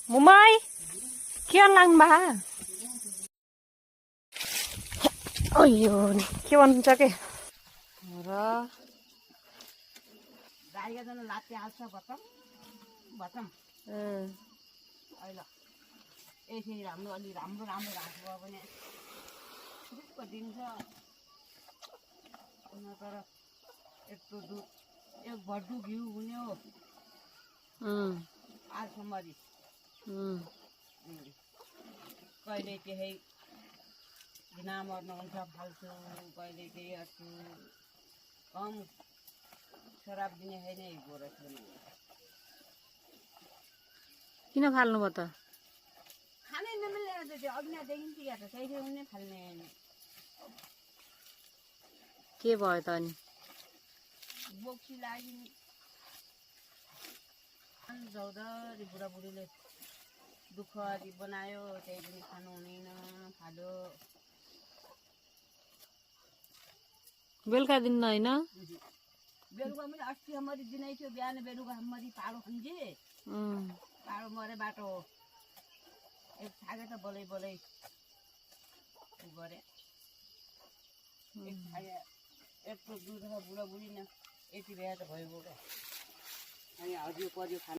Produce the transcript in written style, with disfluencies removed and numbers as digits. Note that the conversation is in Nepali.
मुमाई के लाग्नु भा अयो के भन्नुहुन्छ के र गाईका जन लात्ते हाल्छ भतम भतम अहिले यसरी राम्रो अलि राम्रो राम्रो राख्नु भने ठिक्क दिन्छ तर यत्रो दुध एक भड्डु घिउ हुने हो आजसम्मरी कहिले त्यही घिना मर्नु हुन्छ फाल्छु कहिले त्यही गर्छु कम शराब दिने है नै गोरा किन फाल्नु भयो त खानै नमिलेर त त्यो अघिनादेखि या त त्यही उनी फाल्ने के भयो त अनि बोक्सी लागि जौधरी बुढाबुढीले दुःख अलि बनायो त्यही पनि खानु हुँदैन फाल्यो बेलुका दिन होइन बेलुका पनि अस्ति हमरी दिनै थियो बिहान बेलुका हमरी पारो खन्जे पारो मरे बाटो हो एक छागे त बोलै बोलै गरे एक छागे यत्रो दुध बुढाबुढी न यति बेला त भयो अनि हजुर पर्यो